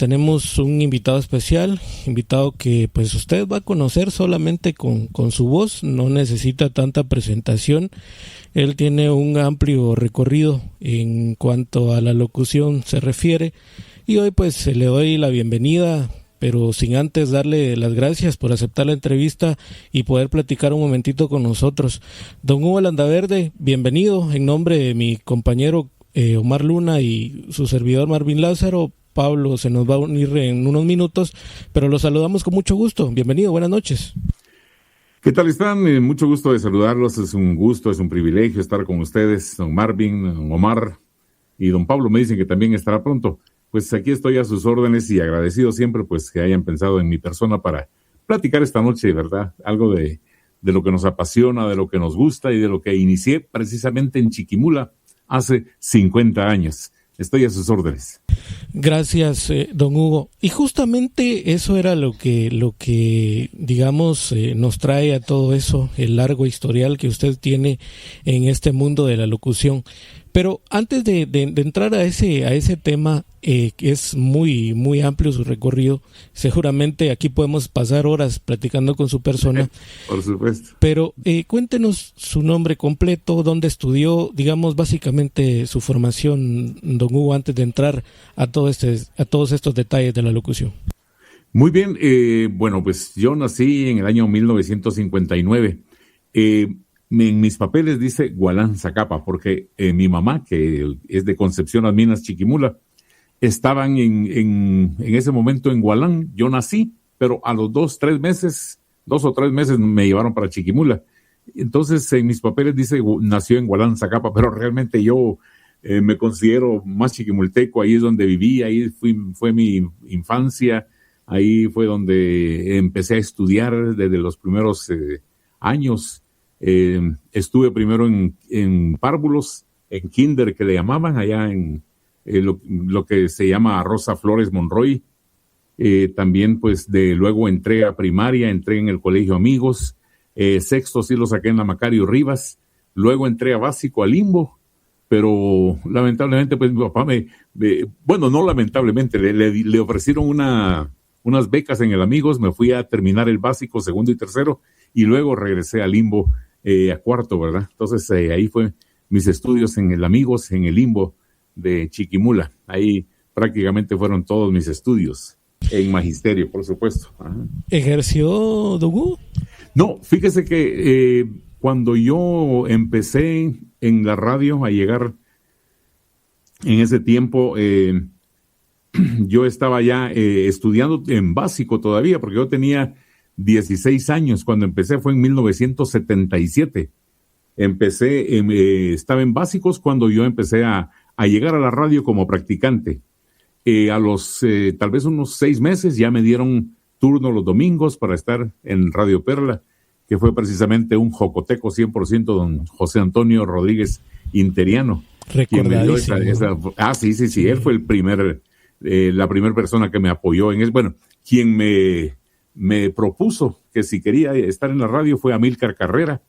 tenemos un invitado especial, invitado que pues usted va a conocer solamente con su voz, no necesita tanta presentación. Él tiene un amplio recorrido en cuanto a la locución se refiere y hoy pues le doy la bienvenida, pero sin antes darle las gracias por aceptar la entrevista y poder platicar un momentito con nosotros. Don Hugo Landaverde, bienvenido en nombre de mi compañero Omar Luna y su servidor Marvin Lázaro. Pablo se nos va a unir en unos minutos, pero los saludamos con mucho gusto. Bienvenido, buenas noches. ¿Qué tal están? Mucho gusto de saludarlos, es un gusto, es un privilegio estar con ustedes, don Marvin, don Omar y don Pablo me dicen que también estará pronto. Pues aquí estoy a sus órdenes y agradecido siempre pues que hayan pensado en mi persona para platicar esta noche, ¿verdad? Algo de lo que nos apasiona, de lo que nos gusta y de lo que inicié precisamente en Chiquimula hace 50 años. Estoy a sus órdenes. Gracias, don Hugo. Y justamente eso era lo que digamos, nos trae a todo eso, el largo historial que usted tiene en este mundo de la locución. Pero antes de entrar a ese tema, que es muy, muy amplio su recorrido, seguramente aquí podemos pasar horas platicando con su persona. Por supuesto. Pero cuéntenos su nombre completo, dónde estudió, digamos, básicamente su formación, don Hugo, antes de entrar a todos estos detalles de la locución. Muy bien, bueno, pues yo nací en el año 1959. En mis papeles dice Gualán Zacapa, porque mi mamá, que es de Concepción Las Minas, Chiquimula, estaban en ese momento en Gualán. Yo nací, pero a los 2 o 3 meses me llevaron para Chiquimula. Entonces en mis papeles dice nació en Gualán Zacapa, pero realmente yo me considero más chiquimulteco. Ahí es donde viví, ahí fue mi infancia, ahí fue donde empecé a estudiar desde los primeros años. Estuve primero en párvulos, en kinder que le llamaban, allá en lo que se llama Rosa Flores Monroy. También pues luego entré a primaria, entré en el Colegio Amigos, sexto sí lo saqué en la Macario Rivas, luego entré a básico a Limbo, pero lamentablemente pues mi papá bueno, no lamentablemente, le ofrecieron unas becas en el Amigos, me fui a terminar el básico, segundo y tercero, y luego regresé a Limbo a cuarto, ¿verdad? Entonces ahí fue mis estudios en el Amigos, en el Limbo de Chiquimula. Ahí prácticamente fueron todos mis estudios, en magisterio, por supuesto. Ajá. ¿Ejerció, don Hugo? No, fíjese que cuando yo empecé en la radio a llegar en ese tiempo, yo estaba ya estudiando en básico todavía, porque yo tenía 16 años cuando empecé, fue en 1977. Estaba en básicos cuando yo empecé a llegar a la radio como practicante. A los tal vez unos 6 meses ya me dieron turno los domingos para estar en Radio Perla, que fue precisamente un jocoteco 100%, don José Antonio Rodríguez Interiano. Recordadísimo. Sí, él fue la primera persona que me apoyó en eso. Bueno, quien me propuso que si quería estar en la radio fue Amílcar Carrera,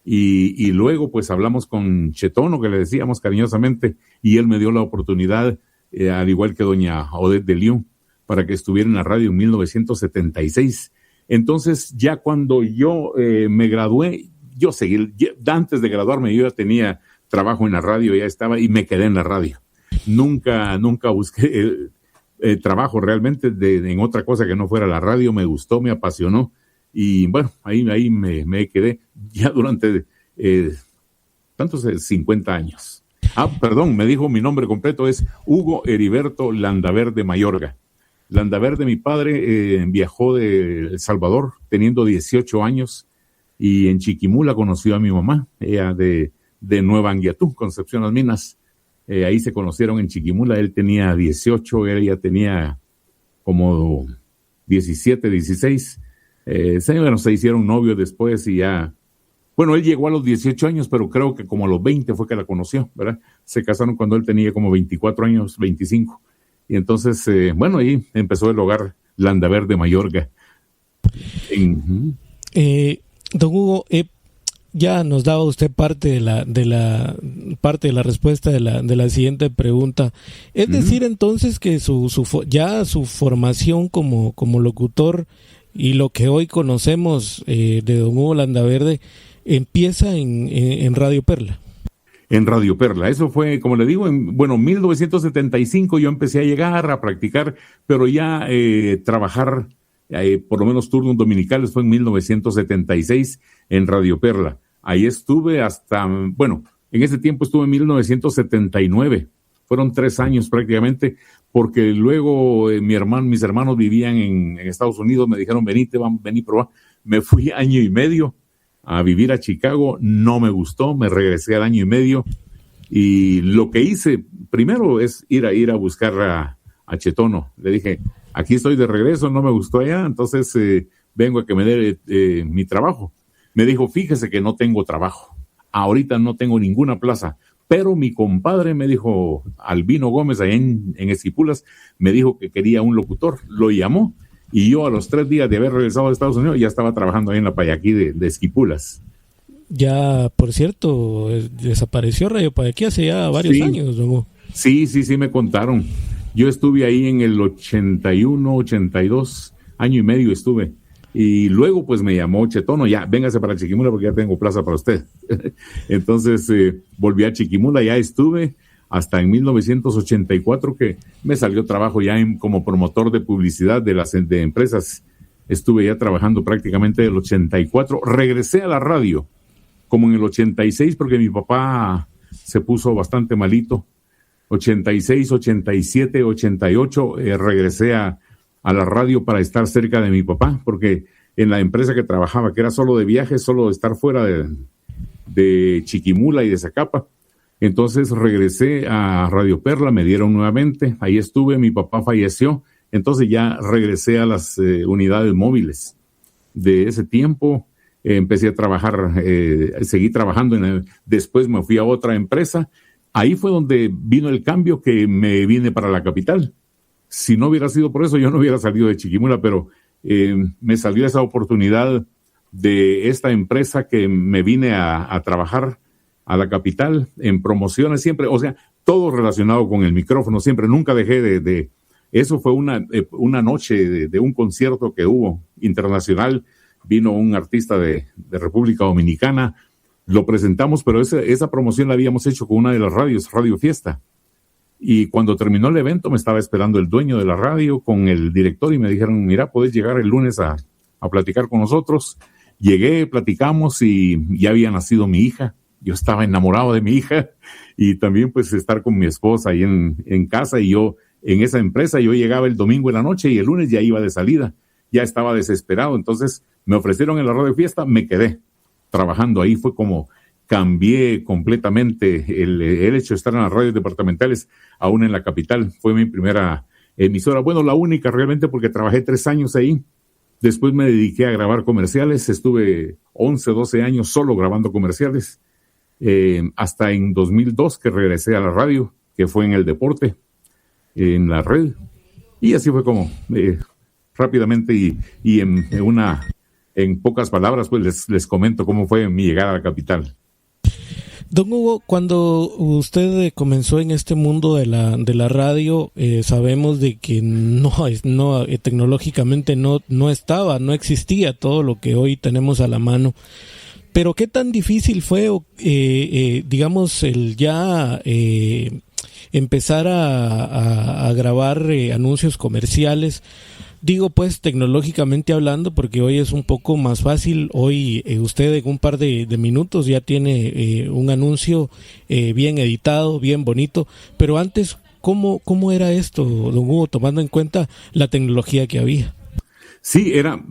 y luego pues hablamos con Chetono, que le decíamos cariñosamente, y él me dio la oportunidad, al igual que doña Odette de León, para que estuviera en la radio en 1976. Entonces ya cuando yo me gradué, yo seguí, antes de graduarme yo ya tenía trabajo en la radio, ya estaba y me quedé en la radio. Nunca busqué trabajo realmente en otra cosa que no fuera la radio. Me gustó, me apasionó y bueno, ahí me quedé ya durante 50 años. Perdón, me dijo mi nombre completo, es Hugo Heriberto Landaverde Mayorga. Landaverde, mi padre, viajó de El Salvador teniendo 18 años y en Chiquimula conoció a mi mamá, ella de Nueva Anguiatú, Concepción Las Minas. Ahí se conocieron en Chiquimula, él tenía 18, ella tenía como 17, 16. Se hicieron novios después y ya. Bueno, él llegó a los 18 años, pero creo que como a los 20 fue que la conoció, ¿verdad? Se casaron cuando él tenía como 24 años, 25. Y entonces, bueno, ahí empezó el hogar Landaverde Mayorga. Don Hugo, ya nos daba usted parte de la respuesta de la siguiente pregunta. Es decir, entonces, que su formación como locutor y lo que hoy conocemos de don Hugo Landaverde empieza en Radio Perla. En Radio Perla. Eso fue, como le digo, en 1975 yo empecé a llegar a practicar, pero ya trabajar, por lo menos turnos dominicales, fue en 1976 en Radio Perla. Ahí estuve hasta, en ese tiempo estuve en 1979. Fueron 3 años prácticamente, porque luego mis hermanos vivían en Estados Unidos, me dijeron, vení, probar. Me fui año y medio a vivir a Chicago, no me gustó, me regresé al año y medio, y lo que hice primero es ir a buscar a Chetono. Le dije, aquí estoy de regreso, no me gustó allá, entonces vengo a que me dé mi trabajo. Me dijo, fíjese que no tengo trabajo, ahorita no tengo ninguna plaza, pero mi compadre me dijo, Albino Gómez, allá en Esquipulas, me dijo que quería un locutor, lo llamó, y yo a los 3 días de haber regresado a Estados Unidos ya estaba trabajando ahí en la Payaquí de Esquipulas. Ya, por cierto, desapareció Radio Payaquí hace ya varios años, ¿no? Sí, me contaron. Yo estuve ahí en el 81, 82, año y medio estuve. Y luego pues me llamó Chetono, ya, véngase para Chiquimula porque ya tengo plaza para usted. Entonces volví a Chiquimula, ya estuve hasta en 1984 que me salió trabajo ya como promotor de publicidad de empresas. Estuve ya trabajando prácticamente del 84. Regresé a la radio como en el 86 porque mi papá se puso bastante malito. 86, 87, 88 regresé a la radio para estar cerca de mi papá, porque en la empresa que trabajaba, que era solo de viajes, solo de estar fuera de Chiquimula y de Zacapa. Entonces regresé a Radio Perla, me dieron nuevamente, ahí estuve, mi papá falleció, entonces ya regresé a las unidades móviles. De ese tiempo empecé a trabajar, seguí trabajando, después me fui a otra empresa. Ahí fue donde vino el cambio, que me vine para la capital. Si no hubiera sido por eso, yo no hubiera salido de Chiquimula, pero me salió esa oportunidad de esta empresa que me vine a trabajar a la capital en promociones siempre, o sea, todo relacionado con el micrófono, siempre, nunca dejé de eso. Fue una noche de un concierto que hubo internacional, vino un artista de República Dominicana, lo presentamos, pero esa promoción la habíamos hecho con una de las radios, Radio Fiesta. Y cuando terminó el evento me estaba esperando el dueño de la radio con el director y me dijeron, mira, podés llegar el lunes a platicar con nosotros. Llegué, platicamos y ya había nacido mi hija. Yo estaba enamorado de mi hija y también pues estar con mi esposa ahí en casa, y yo en esa empresa. Yo llegaba el domingo en la noche y el lunes ya iba de salida. Ya estaba desesperado. Entonces me ofrecieron en la Radio Fiesta, me quedé trabajando ahí. Fue como cambié completamente el hecho de estar en las radios departamentales, aún en la capital. Fue mi primera emisora, bueno, la única realmente, porque trabajé 3 años ahí. Después me dediqué a grabar comerciales, estuve 11, 12 años solo grabando comerciales, hasta en 2002 que regresé a la radio, que fue en el deporte, en la red. Y así fue como rápidamente y en pocas palabras pues les comento cómo fue mi llegada a la capital. Don Hugo, cuando usted comenzó en este mundo de la radio, sabemos de que tecnológicamente no existía todo lo que hoy tenemos a la mano. Pero ¿qué tan difícil fue, digamos, el ya empezar a grabar anuncios comerciales? Digo, pues, tecnológicamente hablando, porque hoy es un poco más fácil. Hoy usted en un par de minutos ya tiene un anuncio bien editado, bien bonito. Pero antes, ¿cómo era esto, don Hugo, tomando en cuenta la tecnología que había? Sí, era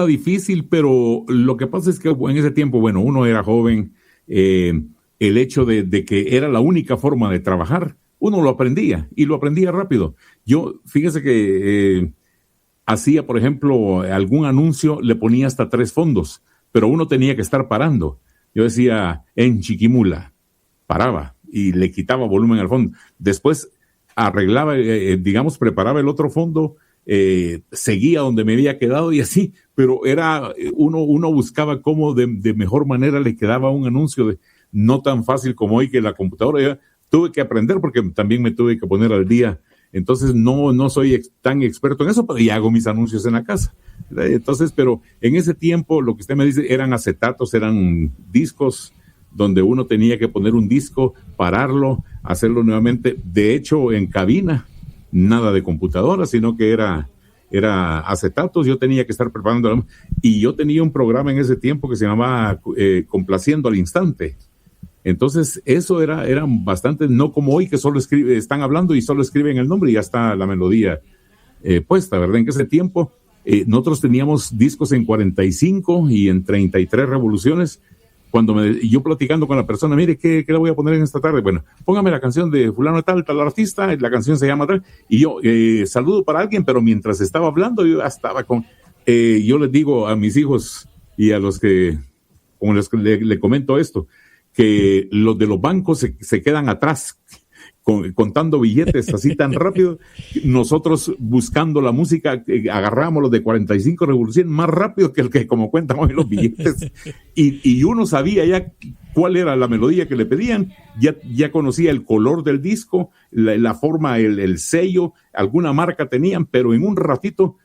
difícil, pero lo que pasa es que en ese tiempo, uno era joven, el hecho de que era la única forma de trabajar, uno lo aprendía y lo aprendía rápido. Yo, fíjese que hacía, por ejemplo, algún anuncio, le ponía hasta 3 fondos, pero uno tenía que estar parando. Yo decía, en Chiquimula, paraba y le quitaba volumen al fondo. Después arreglaba, preparaba el otro fondo seguía donde me había quedado y así, pero uno buscaba cómo de mejor manera le quedaba un anuncio, no tan fácil como hoy que la computadora. Ya tuve que aprender porque también me tuve que poner al día. Entonces no soy tan experto en eso, pero ya hago mis anuncios en la casa. Entonces, pero en ese tiempo lo que usted me dice eran acetatos, eran discos donde uno tenía que poner un disco, pararlo, hacerlo nuevamente. De hecho, en cabina, nada de computadora, sino que era acetatos. Yo tenía que estar preparando. Y yo tenía un programa en ese tiempo que se llamaba Complaciendo al Instante. Entonces, eso era bastante, no como hoy que solo están hablando y solo escriben el nombre y ya está la melodía puesta, ¿verdad? En ese tiempo, nosotros teníamos discos en 45 y en 33 revoluciones. Yo platicando con la persona, mire, ¿qué le voy a poner en esta tarde? Bueno, póngame la canción de fulano tal artista, la canción se llama tal, y yo saludo para alguien, pero mientras estaba hablando, yo estaba yo les digo a mis hijos y a los que, con los que le comento esto, que los de los bancos se quedan atrás, contando billetes así tan rápido. Nosotros buscando la música, agarramos los de 45 revoluciones más rápido que el que como cuentan hoy los billetes. Y uno sabía ya cuál era la melodía que le pedían, ya conocía el color del disco, la forma, el sello, alguna marca tenían, pero en un ratito,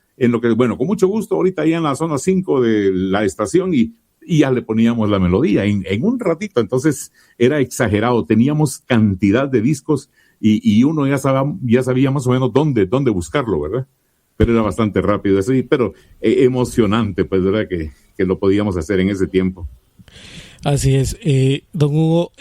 bueno, con mucho gusto, ahorita ya en la zona 5 de la estación y ya le poníamos la melodía en un ratito. Entonces era exagerado, teníamos cantidad de discos y uno ya sabía más o menos dónde buscarlo, ¿verdad? Pero era bastante rápido, así, pero emocionante, pues, ¿verdad? Que lo podíamos hacer en ese tiempo. Así es. Don Hugo,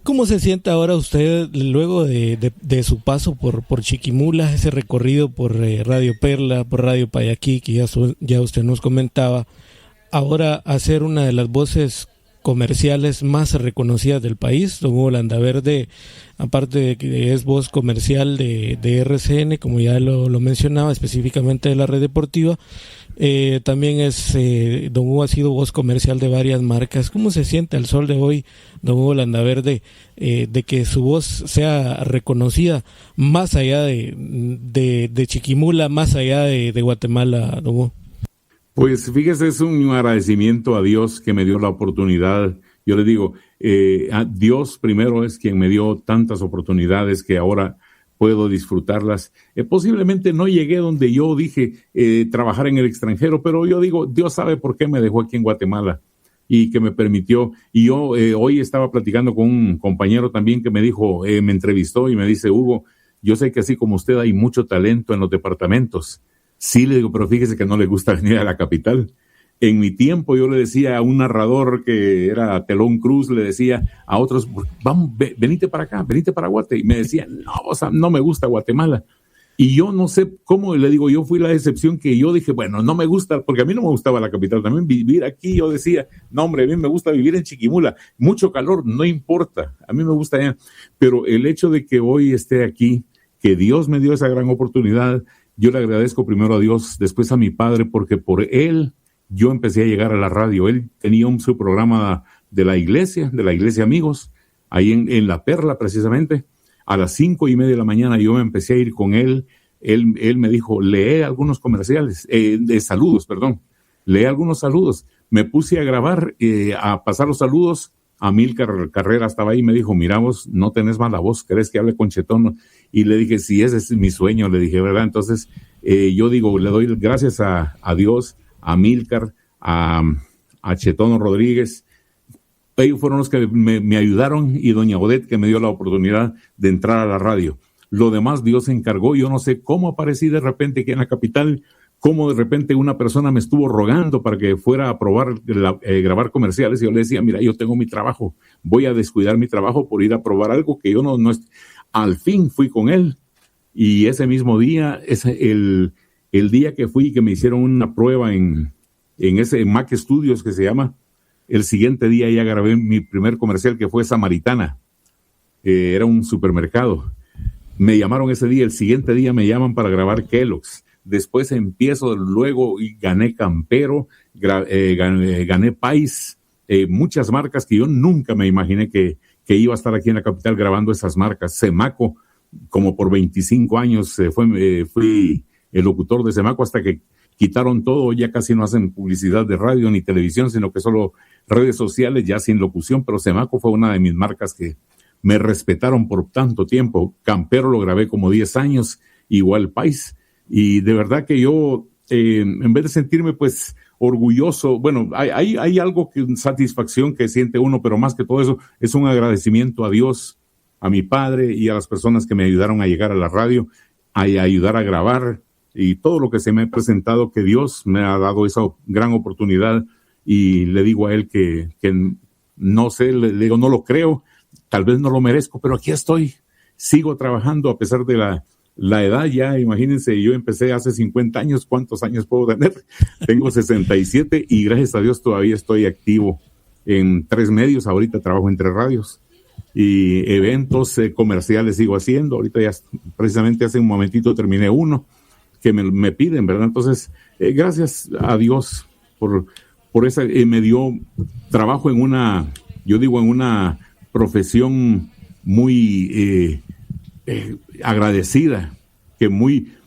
¿cómo se siente ahora usted luego de su paso por Chiquimula, ese recorrido por Radio Perla, por Radio Payaquí, que ya usted nos comentaba? Ahora hacer una de las voces comerciales más reconocidas del país. Don Hugo Landaverde, aparte de que es voz comercial de RCN, como ya lo mencionaba, específicamente de la red deportiva, también Don Hugo ha sido voz comercial de varias marcas. ¿Cómo se siente al sol de hoy, Don Hugo Landaverde, de que su voz sea reconocida más allá de Chiquimula, más allá de Guatemala, Don Hugo? Pues fíjese, es un agradecimiento a Dios que me dio la oportunidad. Yo le digo, a Dios primero es quien me dio tantas oportunidades que ahora puedo disfrutarlas. Posiblemente no llegué donde yo dije trabajar en el extranjero, pero yo digo, Dios sabe por qué me dejó aquí en Guatemala y que me permitió. Y yo hoy estaba platicando con un compañero también que me dijo, me entrevistó y me dice, Hugo, yo sé que así como usted hay mucho talento en los departamentos. Sí, le digo, pero fíjese que no le gusta venir a la capital. En mi tiempo yo le decía a un narrador que era Telón Cruz, le decía a otros, vamos, venite para acá, venite para Guate. Y me decía, no, o sea, no me gusta Guatemala. Y yo no sé cómo, le digo, yo fui la excepción que yo dije, bueno, no me gusta, porque a mí no me gustaba la capital. También vivir aquí, yo decía, no, hombre, a mí me gusta vivir en Chiquimula. Mucho calor, no importa, a mí me gusta allá. Pero el hecho de que hoy esté aquí, que Dios me dio esa gran oportunidad, yo le agradezco primero a Dios, después a mi padre, porque por él yo empecé a llegar a la radio. Él tenía su programa de la iglesia Amigos, ahí en La Perla precisamente. A las 5:30 de la mañana yo me empecé a ir con él. Él me dijo, lee algunos comerciales, lee algunos saludos. Me puse a grabar, a pasar los saludos. Amílcar Carrera estaba ahí y me dijo, mira vos, no tenés mala voz, ¿querés que hable con Chetón? Y le dije, sí, ese es mi sueño, le dije, ¿verdad? Entonces, yo digo, le doy gracias a Dios, a Amílcar, a Chetón Rodríguez. Ellos fueron los que me ayudaron y doña Odette que me dio la oportunidad de entrar a la radio. Lo demás Dios se encargó, yo no sé cómo aparecí de repente aquí en la capital, cómo de repente una persona me estuvo rogando para que fuera a probar grabar comerciales y yo le decía, mira, yo tengo mi trabajo, voy a descuidar mi trabajo por ir a probar algo que yo no Al fin fui con él y ese mismo día, el día que fui, que me hicieron una prueba en ese Mac Studios que se llama, el siguiente día ya grabé mi primer comercial que fue Samaritana, era un supermercado. Me llamaron ese día, el siguiente día me llaman para grabar Kellogg's. Después empiezo luego y gané Campero, gané Pais, muchas marcas que yo nunca me imaginé que iba a estar aquí en la capital grabando esas marcas. Semaco, como por 25 años fui el locutor de Semaco hasta que quitaron todo, ya casi no hacen publicidad de radio ni televisión, sino que solo redes sociales, ya sin locución, pero Semaco fue una de mis marcas que me respetaron por tanto tiempo. Campero lo grabé como 10 años, igual Pais, y de verdad que yo, en vez de sentirme pues orgulloso, bueno, hay algo que satisfacción que siente uno, pero más que todo eso es un agradecimiento a Dios, a mi padre y a las personas que me ayudaron a llegar a la radio, a ayudar a grabar, y todo lo que se me ha presentado, que Dios me ha dado esa gran oportunidad, y le digo a él que no sé, le digo, no lo creo, tal vez no lo merezco, pero aquí estoy, sigo trabajando a pesar de la edad ya. Imagínense, yo empecé hace 50 años, ¿cuántos años puedo tener? Tengo 67 y gracias a Dios todavía estoy activo en 3 medios, ahorita trabajo en 3 radios. Y eventos comerciales sigo haciendo, ahorita ya precisamente hace un momentito terminé uno que me piden, ¿verdad? Entonces, gracias a Dios por esa, me dio trabajo en una profesión muy agradecida, que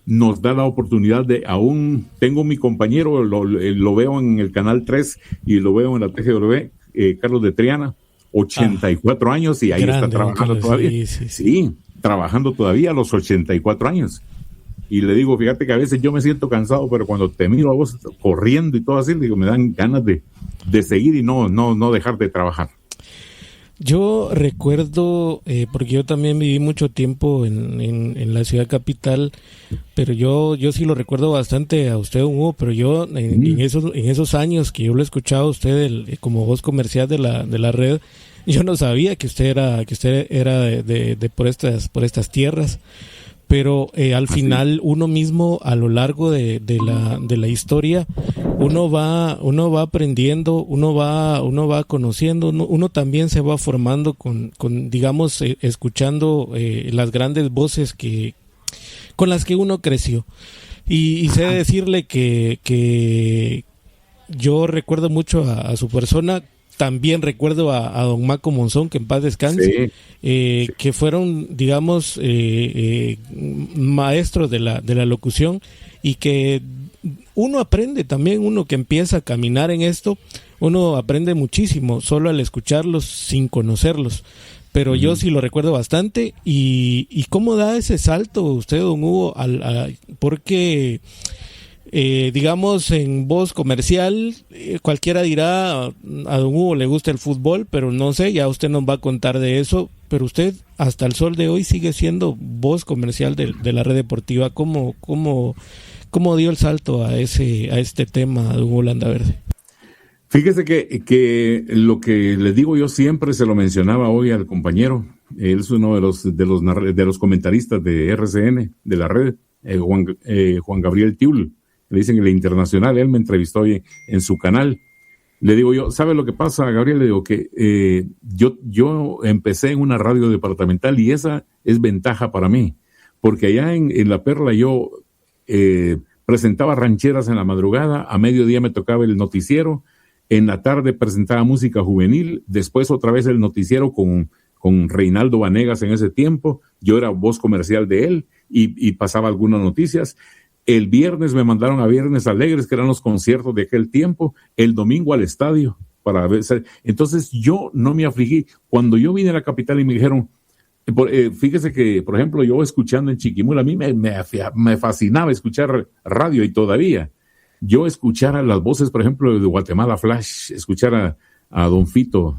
nos da la oportunidad de, aún tengo mi compañero, lo veo en el Canal 3 y lo veo en la TGW, Carlos de Triana, 84 años y ahí grande, está trabajando todavía. Sí, trabajando todavía a los 84 años. Y le digo, fíjate que a veces yo me siento cansado, pero cuando te miro a vos corriendo y todo así, digo, me dan ganas de seguir y no dejar de trabajar. Yo recuerdo, porque yo también viví mucho tiempo en la ciudad capital, pero yo sí lo recuerdo bastante a usted, Hugo, pero yo en esos años que yo lo escuchaba a usted como voz comercial de la red, yo no sabía que usted era de por estas tierras. Pero al final uno mismo a lo largo de la historia uno va aprendiendo, uno va conociendo, uno también se va formando con digamos escuchando las grandes voces con las que uno creció. Y sé decirle que yo recuerdo mucho a su persona. También recuerdo a don Maco Monzón, que en paz descanse, sí. Que fueron, digamos, maestros de la locución, y que uno aprende también, uno que empieza a caminar en esto, uno aprende muchísimo solo al escucharlos sin conocerlos. Pero yo sí lo recuerdo bastante. ¿Y cómo da ese salto usted, don Hugo, porque... digamos, en voz comercial, cualquiera dirá, a don Hugo le gusta el fútbol, pero no sé, ya usted nos va a contar de eso, pero usted hasta el sol de hoy sigue siendo voz comercial de la red deportiva. ¿Cómo dio el salto a este tema, don Hugo Landaverde? Fíjese que lo que le digo yo siempre se lo mencionaba hoy al compañero, él es uno de los comentaristas de RCN, de la red, Juan Gabriel Tiul. Le dicen el internacional, él me entrevistó hoy en su canal. Le digo yo, ¿sabe lo que pasa, Gabriel? Le digo que yo empecé en una radio departamental y esa es ventaja para mí, porque allá en La Perla yo presentaba rancheras en la madrugada, a mediodía me tocaba el noticiero, en la tarde presentaba música juvenil, después otra vez el noticiero con Reinaldo Vanegas en ese tiempo, yo era voz comercial de él y pasaba algunas noticias. El viernes me mandaron a Viernes Alegres, que eran los conciertos de aquel tiempo, el domingo al estadio para ver. Entonces yo no me afligí. Cuando yo vine a la capital y me dijeron, fíjese que, por ejemplo, yo escuchando en Chiquimula, a mí me fascinaba escuchar radio, y todavía yo escuchar a las voces, por ejemplo, de Guatemala Flash, escuchar a Don Fito,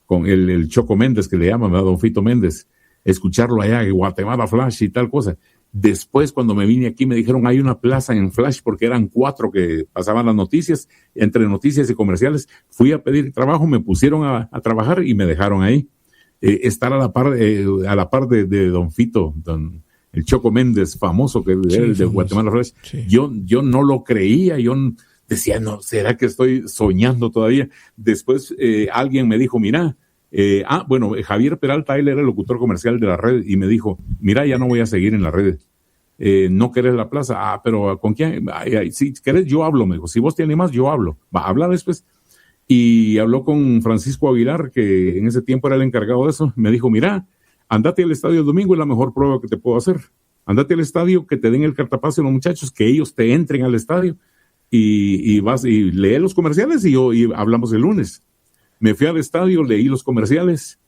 con el Choco Méndez, que le llaman, ¿verdad? Don Fito Méndez, escucharlo allá en Guatemala Flash y tal cosa. Después, cuando me vine aquí, me dijeron, hay una plaza en Flash, porque eran 4 que pasaban las noticias, entre noticias y comerciales. Fui a pedir trabajo, me pusieron a trabajar y me dejaron ahí. Estar a la par de Don Fito, el Choco Méndez, famoso, que era el de Guatemala Flash. Sí. Yo no lo creía, yo decía, no, ¿será que estoy soñando todavía? Después alguien me dijo, mira, Javier Peralta, él era el locutor comercial de la red, y me dijo, mira, ya no voy a seguir en la red, no querés la plaza, pero ¿con quién? Si querés yo hablo, me dijo, si vos te animás yo hablo, va a hablar después. Y habló con Francisco Aguilar, que en ese tiempo era el encargado de eso, me dijo, mira, andate al estadio el domingo, es la mejor prueba que te puedo hacer. Andate al estadio, que te den el cartapacio los muchachos, que ellos te entren al estadio y vas y lee los comerciales y hablamos el lunes. Me fui al estadio, leí los comerciales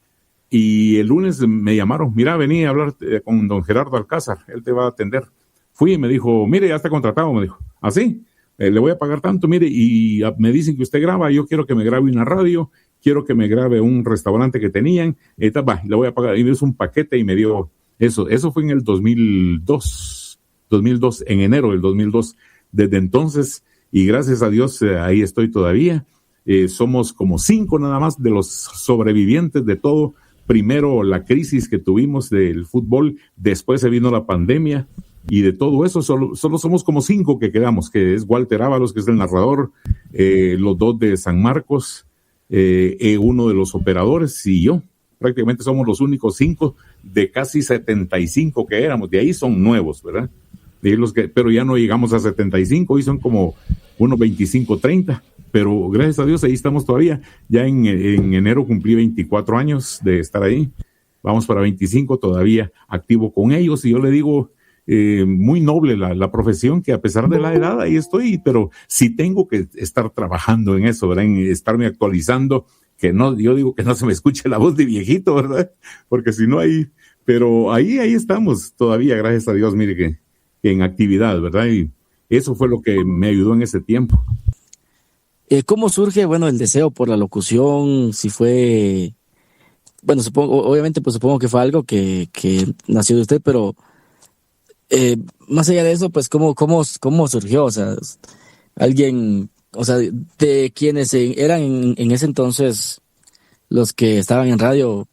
y el lunes me llamaron, mira, vení a hablar con don Gerardo Alcázar, él te va a atender. Fui y me dijo, mire, ya está contratado, me dijo, ¿así? Le voy a pagar tanto, mire, y me dicen que usted graba, yo quiero que me grabe una radio, quiero que me grabe un restaurante que tenían, le voy a pagar, y me hizo un paquete y me dio eso fue en el 2002, en enero del 2002. Desde entonces, y gracias a Dios, ahí estoy todavía. Somos como 5 nada más de los sobrevivientes de todo. Primero la crisis que tuvimos del fútbol, después se vino la pandemia, y de todo eso solo somos como 5 que quedamos, que es Walter Ábalos, que es el narrador, los 2 de San Marcos, uno de los operadores y yo. Prácticamente somos los únicos 5 de casi 75 que éramos. De ahí son nuevos, ¿verdad? Pero ya no llegamos a 75, hoy son como unos 25, 30. Pero gracias a Dios ahí estamos todavía. Ya en enero cumplí 24 años de estar ahí. Vamos para 25, todavía activo con ellos. Y yo le digo, muy noble la profesión, que a pesar de la edad ahí estoy, pero sí tengo que estar trabajando en eso, ¿verdad? En estarme actualizando, que no, yo digo que no se me escuche la voz de viejito, ¿verdad? Porque si no pero ahí estamos todavía, gracias a Dios, mire que en actividad, ¿verdad? Y eso fue lo que me ayudó en ese tiempo. ¿Cómo surge, el deseo por la locución? Si fue, obviamente, pues supongo que fue algo que nació de usted, pero más allá de eso, pues, ¿cómo surgió? O sea, alguien, de quienes eran en ese entonces los que estaban en radio,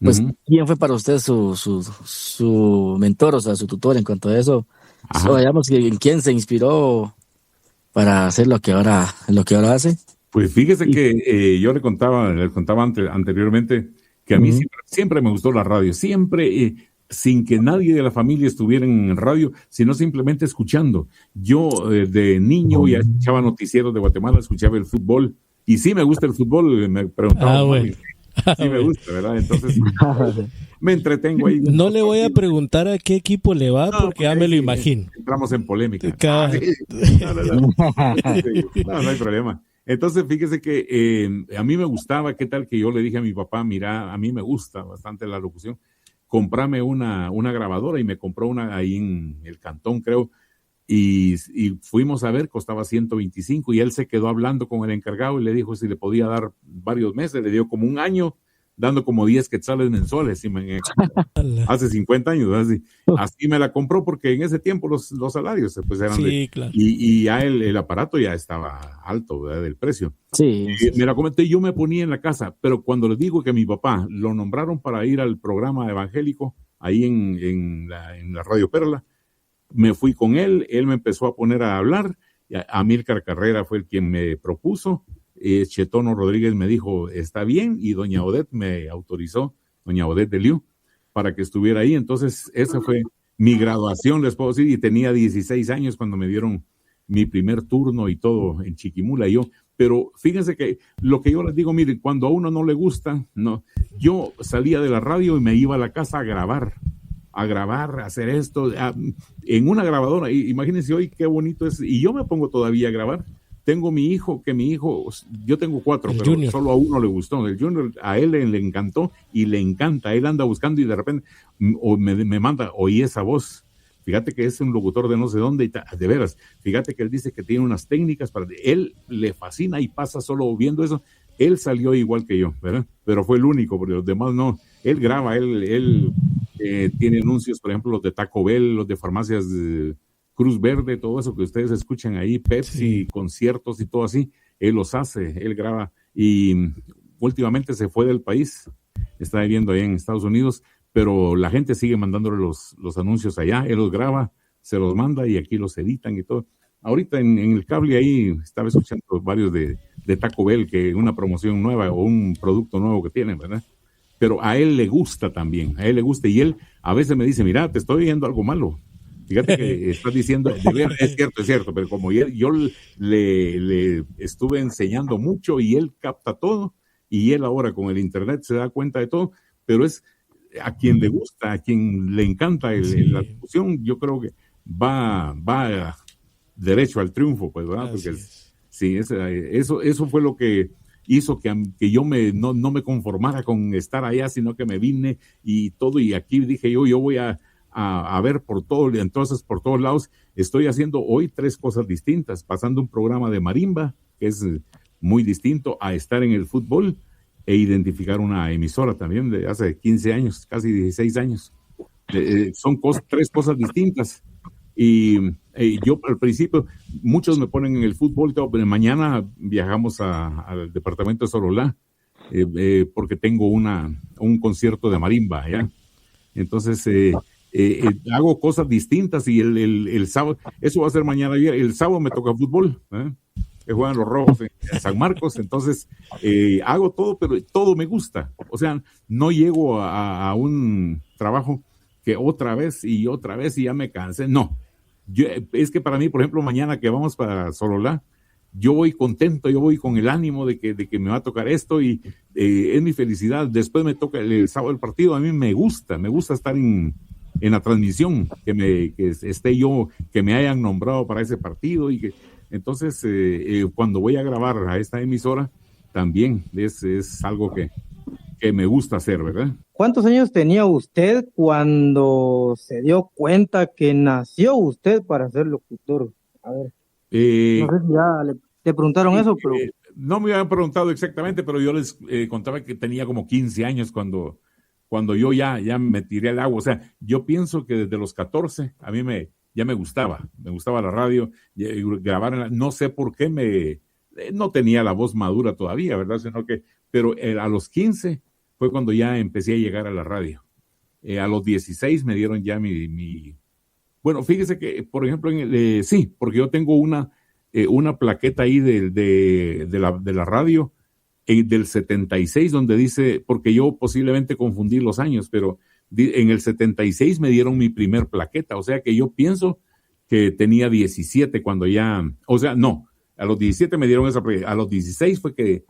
pues, ¿quién fue para usted su mentor, su tutor en cuanto a eso? O digamos, ¿en quién se inspiró para hacer lo que ahora hace? Pues fíjese que yo le contaba anteriormente que a mí siempre me gustó la radio, siempre, sin que nadie de la familia estuviera en radio, sino simplemente escuchando. Yo de niño ya escuchaba noticieros de Guatemala, escuchaba el fútbol, y sí me gusta el fútbol, me preguntaban, bueno. Sí me gusta, ¿verdad? Entonces me entretengo ahí. No le voy a preguntar a qué equipo le va, porque ya me lo imagino. Entramos en polémica. No hay problema. Entonces, fíjese que a mí me gustaba, ¿qué tal que yo le dije a mi papá, mira, a mí me gusta bastante la locución, comprame una grabadora, y me compró una ahí en el Cantón, creo, y fuimos a ver, costaba 125, y él se quedó hablando con el encargado y le dijo si le podía dar varios meses, le dio como un año, dando como 10 quetzales mensuales, hace 50 años, así me la compró, porque en ese tiempo los salarios pues eran claro. y ya el aparato ya estaba alto, ¿verdad? Del precio. Sí. Me la comenté, yo me ponía en la casa, pero cuando les digo que mi papá lo nombraron para ir al programa evangélico ahí en la Radio Perla, me fui con él me empezó a poner a hablar. Amílcar Carrera fue el quien me propuso, Chetono Rodríguez me dijo, está bien, y doña Odette me autorizó, doña Odette de Liu, para que estuviera ahí. Entonces, esa fue mi graduación, les puedo decir, y tenía 16 años cuando me dieron mi primer turno y todo en Chiquimula. Pero fíjense que lo que yo les digo, miren, cuando a uno no le gusta, no, yo salía de la radio y me iba a la casa a grabar, a hacer esto, en una grabadora. Imagínense hoy qué bonito es, y yo me pongo todavía a grabar. Tengo mi hijo, yo tengo 4, pero Junior. Solo a uno le gustó. El Junior, a él le encantó y le encanta. Él anda buscando y de repente me manda, oí esa voz. Fíjate que es un locutor de no sé dónde, de veras. Fíjate que él dice que tiene unas técnicas él le fascina y pasa solo viendo eso. Él salió igual que yo, ¿verdad? Pero fue el único, porque los demás no. Él graba, él tiene anuncios, por ejemplo, los de Taco Bell, los de farmacias de Cruz Verde, todo eso que ustedes escuchan ahí, Pepsi, conciertos y todo así. Él los hace, él graba. Y últimamente se fue del país, está viviendo allá en Estados Unidos, pero la gente sigue mandándole los anuncios allá. Él los graba, se los manda y aquí los editan y todo. Ahorita en el cable ahí estaba escuchando varios de Taco Bell, que una promoción nueva o un producto nuevo que tienen, ¿verdad? Pero a él le gusta también, y él a veces me dice, mira, te estoy viendo algo malo. Fíjate que estás diciendo, es cierto, pero como yo le estuve enseñando mucho y él capta todo, y él ahora con el internet se da cuenta de todo, pero a quien le gusta, a quien le encanta la discusión, yo creo que va derecho al triunfo, pues, ¿verdad? Porque sí, eso fue lo que hizo que yo no me conformara con estar allá, sino que me vine y todo, y aquí dije yo voy a ver por todo, entonces por todos lados estoy haciendo hoy 3 cosas distintas, pasando un programa de marimba, que es muy distinto a estar en el fútbol, e identificar una emisora también de hace 15 años, casi 16 años. Son 3 cosas distintas. Y yo al principio, muchos me ponen en el fútbol, pero mañana viajamos al departamento de Sololá, porque tengo un concierto de marimba allá. Entonces, hago cosas distintas, y el sábado, eso va a ser mañana. El sábado me toca fútbol, que juegan los Rojos en San Marcos. Entonces, hago todo, pero todo me gusta. O sea, no llego a un trabajo que otra vez y ya me cansé. No. Es que para mí, por ejemplo, mañana que vamos para Sololá, yo voy contento, yo voy con el ánimo de que me va a tocar esto, y es mi felicidad. Después me toca el sábado el partido. A mí me gusta estar en la transmisión, que esté yo, que me hayan nombrado para ese partido, y que entonces cuando voy a grabar a esta emisora también es algo que me gusta hacer, ¿verdad? ¿Cuántos años tenía usted cuando se dio cuenta que nació usted para ser locutor? A ver, no sé si ya le preguntaron eso, pero... No me habían preguntado exactamente, pero yo les contaba que tenía como 15 años cuando yo ya me tiré al agua. O sea, yo pienso que desde los 14 a mí ya me gustaba la radio, grabar, no sé por qué no tenía la voz madura todavía, ¿verdad? Pero a los 15 fue cuando ya empecé a llegar a la radio. A los 16 me dieron ya bueno, fíjese que, por ejemplo, sí, porque yo tengo una plaqueta ahí de la radio del 76, donde dice, porque yo posiblemente confundí los años, pero en el 76 me dieron mi primer plaqueta. O sea que yo pienso que tenía 17 cuando ya, o sea, no, a los 17 me dieron esa plaqueta. A los 16 fue que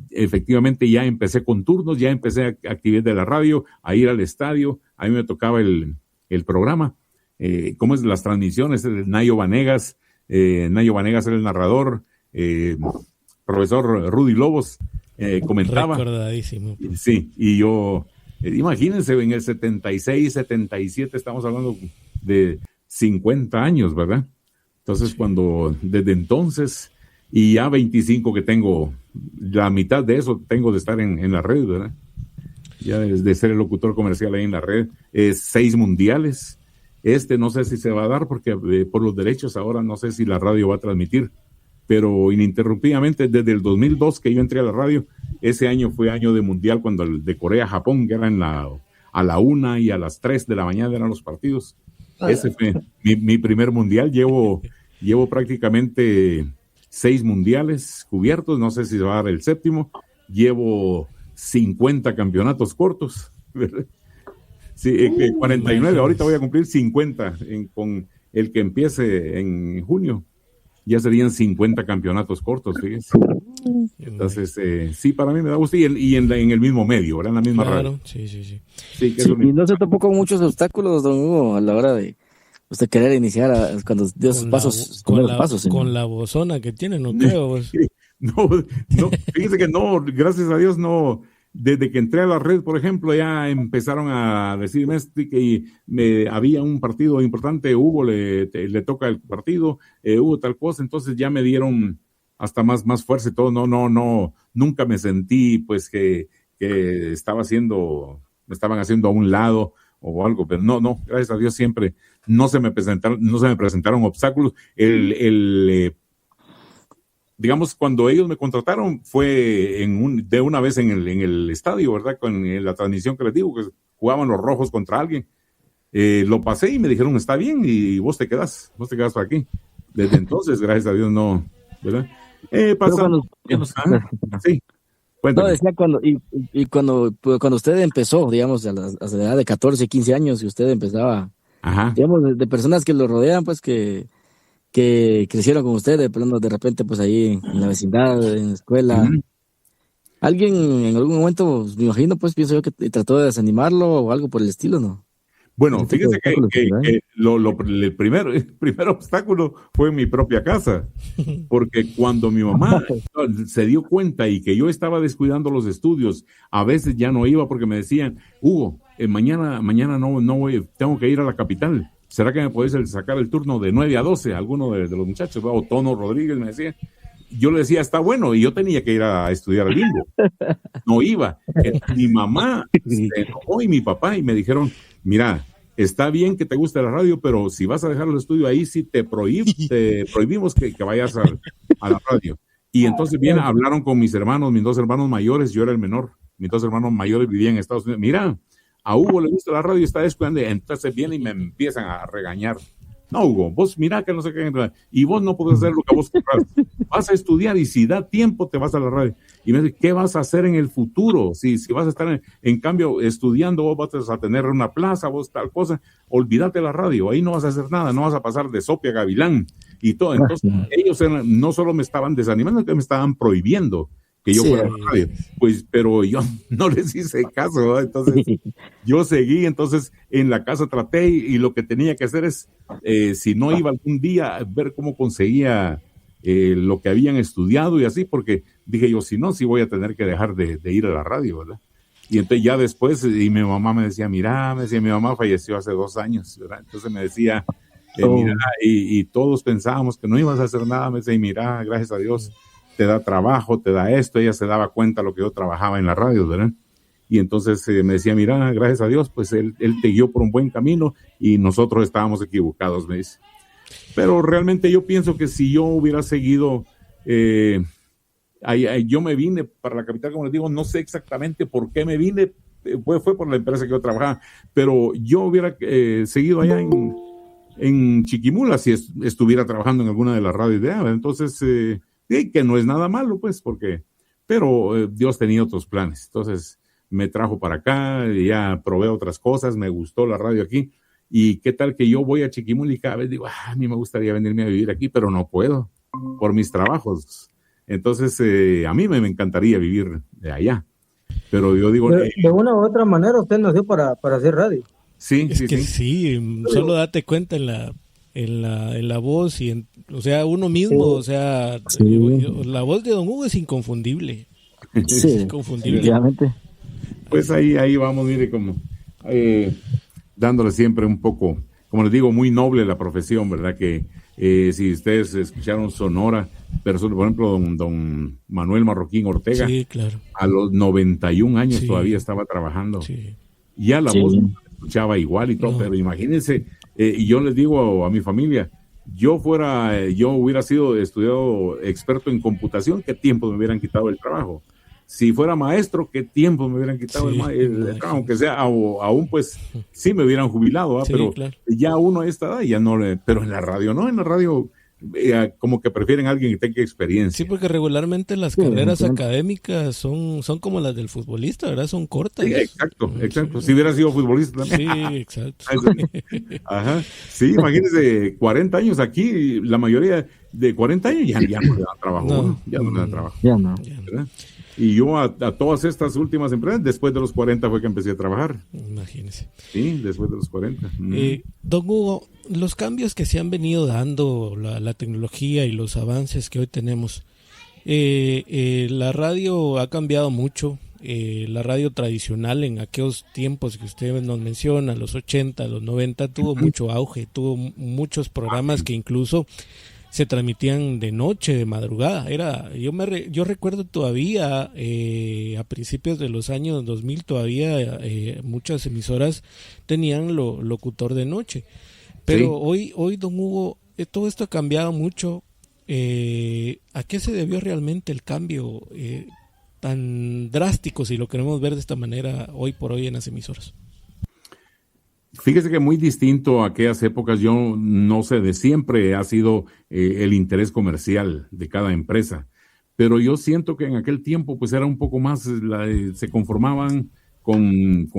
efectivamente ya empecé con turnos, ya empecé actividad de la radio, a ir al estadio. A mí me tocaba el programa, cómo es las transmisiones, Nayo Vanegas era el narrador, profesor Rudy Lobos comentaba. Recordadísimo. Sí, y yo, imagínense, en el 76, 77, estamos hablando de 50 años, ¿verdad? Entonces, desde entonces, y ya 25 que tengo, la mitad de eso tengo de estar en la red, ¿verdad? Ya de ser el locutor comercial ahí en la red, 6 mundiales. No sé si se va a dar, porque por los derechos ahora no sé si la radio va a transmitir, pero ininterrumpidamente desde el 2002 que yo entré a la radio, ese año fue año de mundial, cuando el de Corea-Japón, que era a la 1 y a las 3 de la mañana eran los partidos. Ese fue mi primer mundial. Llevo prácticamente 6 mundiales cubiertos, no sé si se va a dar el 7º. Llevo 50 campeonatos cortos, ¿verdad? Sí, 49, ahorita voy a cumplir 50 con el que empiece en junio. Ya serían 50 campeonatos cortos, fíjense. Entonces, sí, para mí me da gusto, y en el mismo medio, ¿verdad? En la misma radio. Sí. Sí, y no se topó con muchos obstáculos, don Hugo, a la hora de usted querer iniciar, cuando dio sus pasos. Con la bozona que tiene, no creo. Pues. No, fíjese que no, gracias a Dios no. Desde que entré a la red, por ejemplo, ya empezaron a decirme que había un partido importante, Hugo le toca el partido, Hugo tal cosa. Entonces ya me dieron hasta más fuerza y todo. No, nunca me sentí pues que me estaban haciendo a un lado o algo, pero no, gracias a Dios siempre no se me presentaron obstáculos. Digamos, cuando ellos me contrataron fue de una vez en el estadio, ¿verdad? Con la transmisión que les digo, que jugaban los Rojos contra alguien. Lo pasé y me dijeron, está bien, y vos te quedás por aquí. Desde entonces, gracias a Dios, no, ¿verdad? Sí. No, decía cuando usted empezó, digamos, a la edad de 14, 15 años, y usted empezaba, digamos, de personas que lo rodean, pues que crecieron con usted, de repente, pues ahí en la vecindad, en la escuela. Alguien en algún momento, me imagino, pues pienso yo que trató de desanimarlo o algo por el estilo, ¿no? Bueno, fíjese que el primer obstáculo fue en mi propia casa, porque cuando mi mamá se dio cuenta y que yo estaba descuidando los estudios, a veces ya no iba porque me decían, Hugo, mañana no voy, tengo que ir a la capital. ¿Será que me podés sacar el turno de 9 a 12? Alguno de los muchachos, o Tono Rodríguez me decía. Yo le decía, está bueno, y yo tenía que ir a estudiar al Limbo. No iba. Mi mamá se enojó y mi papá, y me dijeron, mira, está bien que te guste la radio, pero si vas a dejar el estudio ahí, sí te prohibimos que vayas a la radio. Y entonces hablaron con mis dos hermanos mayores, yo era el menor, mis dos hermanos mayores vivían en Estados Unidos. Mira, a Hugo le gusta la radio y está descuidando, entonces vienen y me empiezan a regañar. No, Hugo, vos mira que no sé qué, y vos no podés hacer lo que vos querrás. Vas a estudiar y si da tiempo te vas a la radio. Y me dice, ¿qué vas a hacer en el futuro? Si vas a estar en cambio estudiando, vos vas a tener una plaza, vos tal cosa, olvídate la radio, ahí no vas a hacer nada, no vas a pasar de Sopia a Gavilán y todo. Entonces ellos no solo me estaban desanimando, sino que me estaban prohibiendo que yo fuera a la radio. Pues, pero yo no les hice caso, ¿no? Entonces yo seguí, entonces en la casa traté y lo que tenía que hacer es, si no iba algún día, ver cómo conseguía lo que habían estudiado y así, porque dije yo, si no, sí voy a tener que dejar de ir a la radio, ¿verdad? Y entonces ya después, y mi mamá me decía, mi mamá falleció hace 2 años, ¿verdad? Entonces me decía, mira, y todos pensábamos que no ibas a hacer nada, me decía, y mira, gracias a Dios, te da trabajo, te da esto. Ella se daba cuenta de lo que yo trabajaba en la radio, ¿verdad? Y entonces me decía, mira, gracias a Dios, pues él te guió por un buen camino y nosotros estábamos equivocados, me dice. Pero realmente yo pienso que si yo hubiera seguido, yo me vine para la capital, como les digo, no sé exactamente por qué me vine, fue por la empresa que yo trabajaba, pero yo hubiera seguido allá en Chiquimula si estuviera trabajando en alguna de las radios de allá. Entonces, que no es nada malo, pues, pero Dios tenía otros planes. Entonces me trajo para acá, ya probé otras cosas, me gustó la radio aquí. Y qué tal que yo voy a Chiquimula y cada vez digo, a mí me gustaría venirme a vivir aquí, pero no puedo por mis trabajos. Entonces, a mí me encantaría vivir de allá. Pero yo digo... De una u otra manera usted nació para hacer radio. Sí, sí, solo date cuenta en la voz y o sea, uno mismo, o sea, la voz de Don Hugo es inconfundible. Sí, es inconfundible. Efectivamente. Pues ahí vamos, mire, como dándole siempre un poco, como les digo, muy noble la profesión, ¿verdad? Que si ustedes escucharon Sonora, pero por ejemplo, don Manuel Marroquín Ortega, sí, claro, a los 91 años todavía estaba trabajando. Sí. Ya la voz escuchaba igual y todo, pero imagínense, y yo les digo a mi familia, yo hubiera sido estudiado experto en computación, ¿qué tiempo me hubieran quitado el trabajo? Si fuera maestro, ¿qué tiempo me hubieran quitado el trabajo? Aunque sea, aún pues sí me hubieran jubilado, pero claro, ya uno a esta edad ya no pero en la radio no, en la radio como que prefieren a alguien que tenga experiencia. Sí, porque regularmente las carreras académicas son como las del futbolista, ¿verdad? Son cortas. Sí, exacto. Si hubiera sido futbolista también. Sí, exacto. Ajá. Sí, imagínense, 40 años aquí, la mayoría de 40 años ya no le dan trabajo. Ya no. ¿Verdad? Y yo a todas estas últimas empresas, después de los 40 fue que empecé a trabajar. Imagínese. Sí, después de los 40. Don Hugo, los cambios que se han venido dando, la tecnología y los avances que hoy tenemos, la radio ha cambiado mucho. La radio tradicional en aquellos tiempos que usted nos menciona, los 80, los 90, tuvo mucho auge, tuvo muchos programas que incluso se transmitían de noche, de madrugada. Yo recuerdo todavía a principios de los años 2000 todavía muchas emisoras tenían locutor de noche. Pero hoy, don Hugo, todo esto ha cambiado mucho. ¿A qué se debió realmente el cambio tan drástico, si lo queremos ver de esta manera, hoy por hoy en las emisoras? Fíjese que muy distinto a aquellas épocas, yo no sé, de siempre ha sido el interés comercial de cada empresa, pero yo siento que en aquel tiempo pues era un poco más, se conformaban con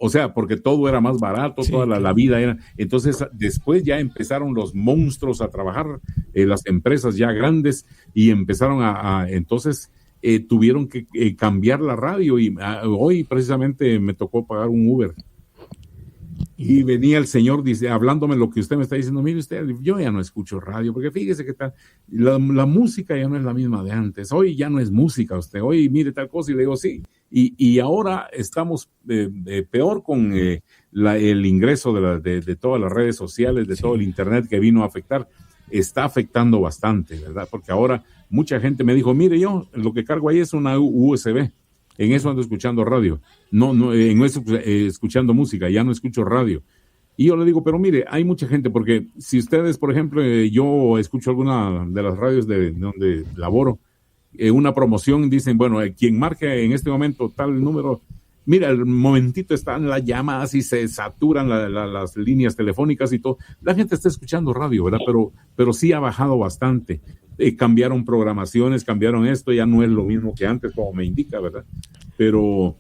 o sea, porque todo era más barato, toda la vida era, entonces después ya empezaron los monstruos a trabajar, las empresas ya grandes, y empezaron entonces tuvieron que cambiar la radio y hoy precisamente me tocó pagar un Uber. Y venía el señor hablándome lo que usted me está diciendo, mire usted, yo ya no escucho radio, porque fíjese que la música ya no es la misma de antes, hoy ya no es música usted, hoy mire tal cosa, y le digo sí, y ahora estamos peor con el ingreso de todas las redes sociales, de todo el internet que vino a afectar, está afectando bastante, ¿verdad? Porque ahora mucha gente me dijo, mire, yo lo que cargo ahí es una USB. En eso ando escuchando radio, no, en eso escuchando música, ya no escucho radio. Y yo le digo, pero mire, hay mucha gente, porque si ustedes, por ejemplo, yo escucho alguna de las radios de donde laboro, una promoción, dicen, bueno, quien marque en este momento tal número, mira, al momentito están las llamadas y se saturan las líneas telefónicas y todo. La gente está escuchando radio, ¿verdad? Pero sí ha bajado bastante. Cambiaron programaciones, cambiaron esto, ya no es lo mismo que antes, como me indica, ¿verdad? Pero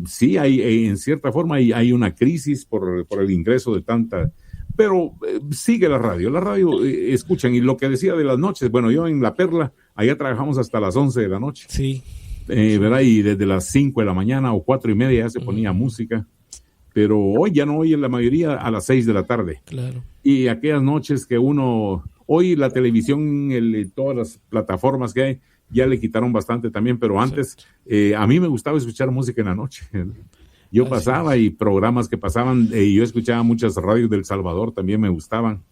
sí, hay en cierta forma hay una crisis por el ingreso de tanta... Pero sigue la radio escuchan, y lo que decía de las noches, bueno, yo en La Perla, allá trabajamos hasta las 11 de la noche. Sí. ¿Verdad? Y desde las 5 de la mañana o 4:30 ya se ponía música, pero hoy ya no, hoy en la mayoría a las 6 de la tarde. Claro. Y aquellas noches que hoy la televisión, todas las plataformas que hay, ya le quitaron bastante también, pero antes a mí me gustaba escuchar música en la noche. Yo pasaba y programas que pasaban, yo escuchaba muchas radios del Salvador, también me gustaban.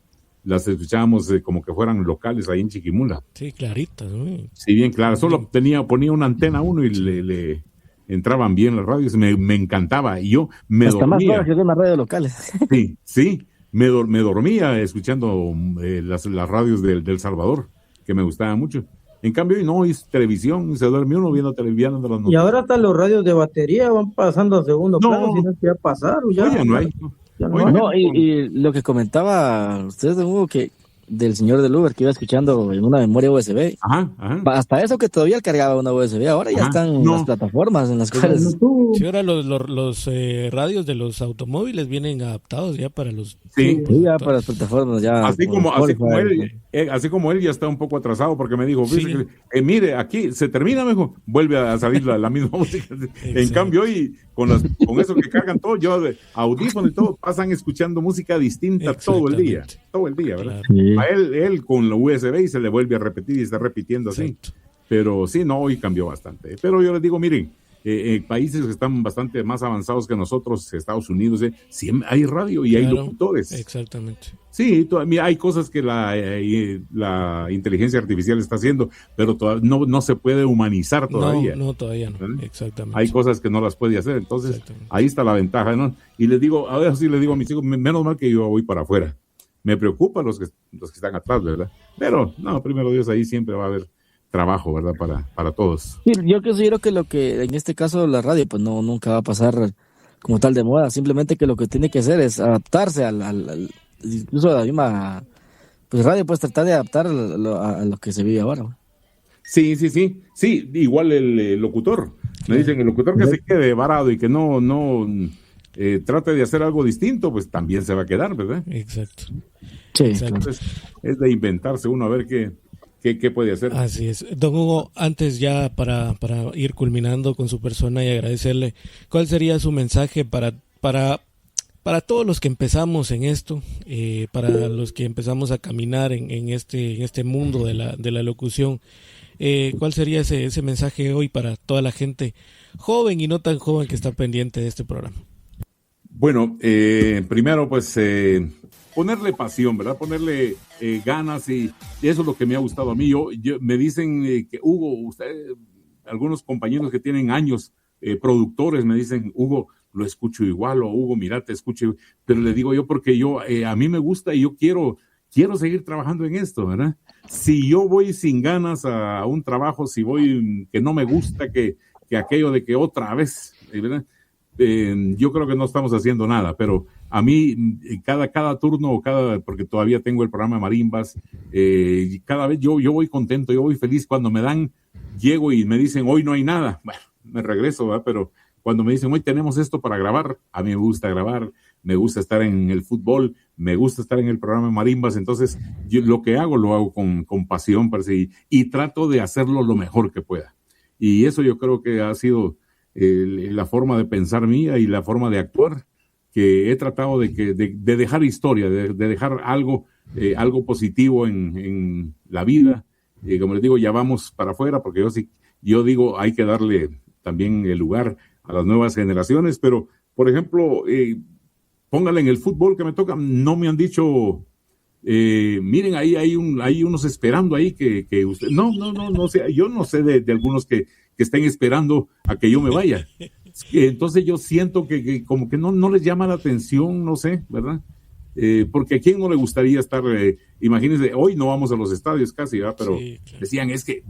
Las escuchábamos como que fueran locales ahí en Chiquimula. Sí, claritas, ¿no? Sí, bien claro. Solo ponía una antena uno y le entraban bien las radios. Me encantaba. Y yo me hasta dormía. Más claro que las radios locales. Sí. Me dormía escuchando las radios del Salvador, que me gustaban mucho. En cambio, hoy no, es televisión, se duerme uno viendo televisión. Y ahora hasta los radios de batería van pasando a segundo plano, si no ya pasaron. Ya no hay. No, y lo que comentaba ustedes, Hugo, que del señor del Uber que iba escuchando en una memoria USB. Ajá. Hasta eso que todavía cargaba una USB, ahora ya están en las plataformas en las cuales... Sí, ahora los radios de los automóviles vienen adaptados ya para los... Sí, ya para las plataformas. Ya así como él ya está un poco atrasado, porque me dijo, mire, aquí se termina, me dijo, vuelve a salir la misma música. En cambio, hoy con eso que cargan todo, yo de audífonos y todo, pasan escuchando música distinta todo el día, ¿verdad? Claro. A él con la USB y se le vuelve a repetir y está repitiendo así. Exacto. Pero sí, no, hoy cambió bastante. Pero yo les digo, miren, países que están bastante más avanzados que nosotros, Estados Unidos, sí hay radio y hay locutores. Exactamente. Sí, hay cosas que la inteligencia artificial está haciendo, pero no se puede humanizar todavía. No, todavía no. Exactamente. Hay cosas que no las puede hacer, entonces ahí está la ventaja, ¿no? Y les digo, a ver si les digo a mis hijos, menos mal que yo voy para afuera. Me preocupan los que están atrás, ¿verdad? Pero, no, primero Dios, ahí siempre va a haber trabajo, ¿verdad? Para todos. Sí, yo considero que lo que, en este caso, la radio, pues nunca va a pasar como tal de moda. Simplemente que lo que tiene que hacer es adaptarse incluso a la misma pues radio, pues tratar de adaptar a lo que se vive ahora. Sí, igual el locutor. Me dicen, el locutor que se quede varado y que no trate de hacer algo distinto, pues también se va a quedar, ¿verdad? Exacto. Sí. Entonces, es de inventarse uno a ver qué puede hacer. Así es. Don Hugo, antes ya para ir culminando con su persona y agradecerle, ¿cuál sería su mensaje para todos los que empezamos en esto, para los que empezamos a caminar en este mundo de la locución? ¿Cuál sería ese mensaje hoy para toda la gente joven y no tan joven que está pendiente de este programa? Bueno, primero pues ponerle pasión, ¿verdad? Ponerle ganas y eso es lo que me ha gustado a mí. Me dicen que Hugo, algunos compañeros que tienen años, productores, me dicen, Hugo, lo escucho igual, o Hugo, mira, te escucho, pero le digo yo porque a mí me gusta y yo quiero seguir trabajando en esto, ¿verdad? Si yo voy sin ganas a un trabajo, si voy que no me gusta, que aquello de que otra vez, ¿verdad? Yo creo que no estamos haciendo nada, pero a mí cada turno, porque todavía tengo el programa de Marimbas, cada vez yo voy contento, yo voy feliz. Cuando llego y me dicen, hoy no hay nada, bueno, me regreso, ¿verdad? Pero cuando me dicen, hoy tenemos esto para grabar, a mí me gusta grabar, me gusta estar en el fútbol, me gusta estar en el programa de Marimbas, entonces yo lo hago con pasión, y trato de hacerlo lo mejor que pueda. Y eso yo creo que ha sido la forma de pensar mía y la forma de actuar, que he tratado de dejar historia, de dejar algo positivo en la vida. Como les digo, ya vamos para afuera, porque yo digo, hay que darle también el lugar a las nuevas generaciones, pero, por ejemplo, póngale en el fútbol que me toca, no me han dicho, miren, ahí hay unos esperando ahí que usted, no sé, yo no sé de algunos que estén esperando a que yo me vaya. Entonces yo siento que como que no les llama la atención, no sé, ¿verdad? Porque a quién no le gustaría estar, imagínense, hoy no vamos a los estadios casi, ¿verdad? Pero sí, claro. Decían, es que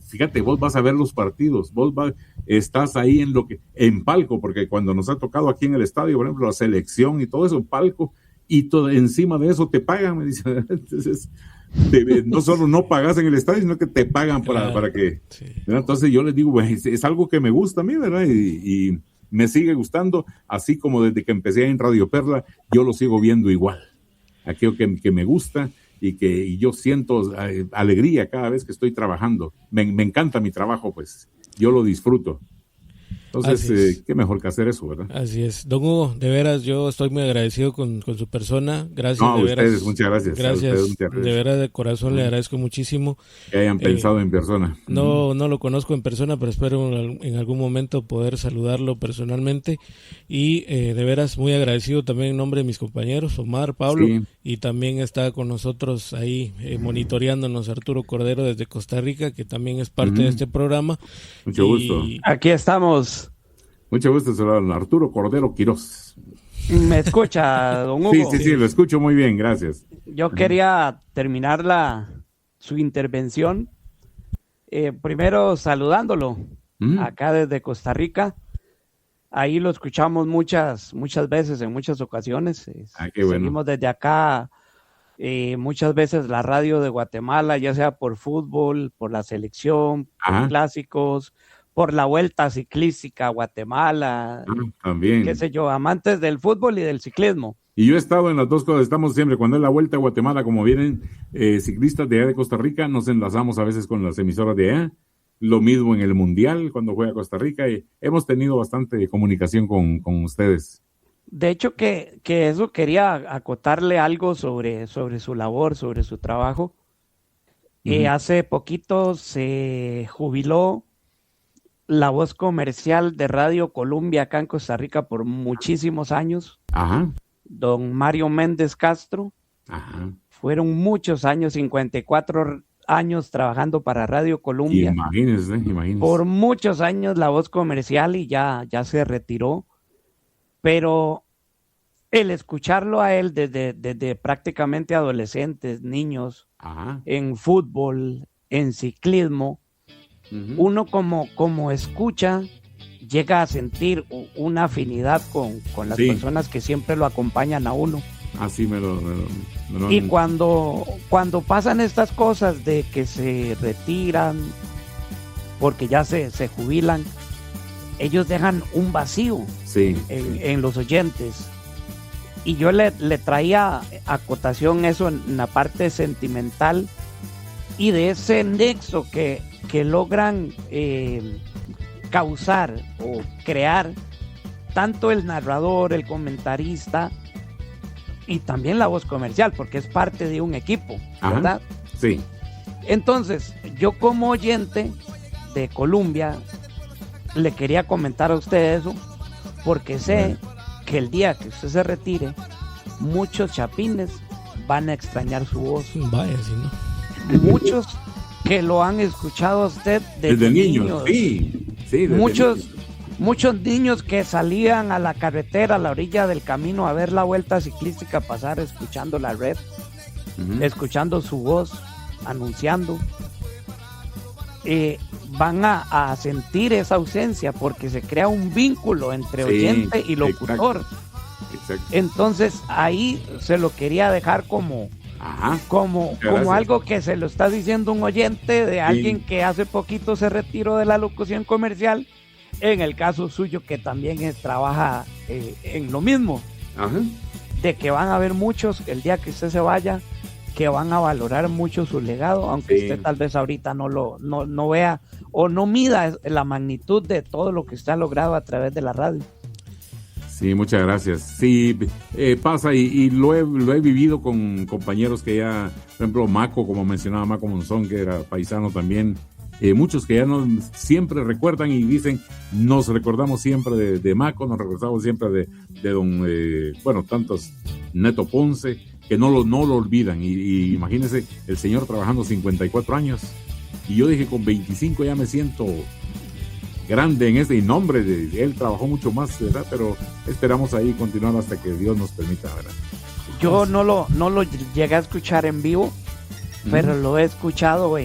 fíjate, vos vas a ver los partidos, estás ahí en palco, porque cuando nos ha tocado aquí en el estadio, por ejemplo, la selección y todo eso, palco, y encima de eso te pagan, me dicen. Entonces, no solo no pagas en el estadio, sino que te pagan para que... Sí. Entonces yo les digo, es algo que me gusta a mí, ¿verdad? Y me sigue gustando, así como desde que empecé en Radio Perla, yo lo sigo viendo igual. Aquello que me gusta y yo siento alegría cada vez que estoy trabajando. Me encanta mi trabajo, pues yo lo disfruto. Entonces, qué mejor que hacer eso, ¿verdad? Así es. Don Hugo, de veras, yo estoy muy agradecido con su persona. Gracias, de veras. Ustedes, muchas gracias. Gracias, muchas gracias. De veras, de corazón, le agradezco muchísimo. Que hayan pensado en persona. No lo conozco en persona, pero espero en algún momento poder saludarlo personalmente. Y de veras, muy agradecido también en nombre de mis compañeros, Omar, Pablo, y también está con nosotros ahí monitoreándonos Arturo Cordero desde Costa Rica, que también es parte de este programa. Mucho gusto. Aquí estamos. Mucho gusto, Arturo Cordero Quiroz. ¿Me escucha, don Hugo? Sí, lo escucho muy bien, gracias. Yo quería terminar su intervención primero saludándolo acá desde Costa Rica. Ahí lo escuchamos muchas veces, en muchas ocasiones. Qué bueno. Seguimos desde acá muchas veces la radio de Guatemala, ya sea por fútbol, por la selección, por clásicos, por la Vuelta Ciclística a Guatemala, también. Qué sé yo, amantes del fútbol y del ciclismo. Y yo he estado en las dos cosas, estamos siempre, cuando es la Vuelta a Guatemala, como vienen ciclistas de allá de Costa Rica, nos enlazamos a veces con las emisoras de allá, lo mismo en el Mundial, cuando juega Costa Rica, y hemos tenido bastante comunicación con ustedes. De hecho, que eso quería acotarle algo sobre su labor, sobre su trabajo. Hace poquito se jubiló la voz comercial de Radio Colombia acá en Costa Rica por muchísimos años. Don Mario Méndez Castro. Fueron muchos años, 54 años trabajando para Radio Colombia. Imagínese. Por muchos años la voz comercial y ya se retiró. Pero el escucharlo a él desde prácticamente adolescentes, niños, en fútbol, en ciclismo, uno como escucha llega a sentir una afinidad con las personas que siempre lo acompañan a uno. Así me lo y cuando pasan estas cosas de que se retiran porque ya se jubilan, ellos dejan un vacío en los oyentes. Y yo le traía acotación eso en la parte sentimental y de ese nexo que logran causar o crear tanto el narrador, el comentarista y también la voz comercial, porque es parte de un equipo, ¿verdad? Sí. Entonces, yo como oyente de Colombia le quería comentar a usted eso, porque sé que el día que usted se retire, muchos chapines van a extrañar su voz. Vaya, si no. Muchos que lo han escuchado a usted desde niños. Muchos niños que salían a la carretera, a la orilla del camino a ver la Vuelta Ciclística pasar, escuchando la red, escuchando su voz, anunciando. Van a sentir esa ausencia porque se crea un vínculo entre oyente y locutor. Exacto. Entonces ahí se lo quería dejar como algo que se lo está diciendo un oyente de alguien que hace poquito se retiró de la locución comercial, en el caso suyo que también trabaja en lo mismo, de que van a haber muchos el día que usted se vaya que van a valorar mucho su legado, aunque usted tal vez ahorita no vea o no mida la magnitud de todo lo que usted ha logrado a través de la radio. Sí, muchas gracias. Sí, pasa y lo he vivido con compañeros que ya, por ejemplo, Maco, como mencionaba Maco Monzón, que era paisano también, muchos que ya no siempre recuerdan y dicen, nos recordamos siempre de Maco, nos recordamos siempre de don, tantos Neto Ponce, que no lo olvidan. Y imagínense, el señor trabajando 54 años, y yo dije, con 25 ya me siento grande en y nombre de él trabajó mucho más, ¿verdad? Pero esperamos ahí continuar hasta que Dios nos permita, ¿verdad? Yo no lo llegué a escuchar en vivo, pero lo he escuchado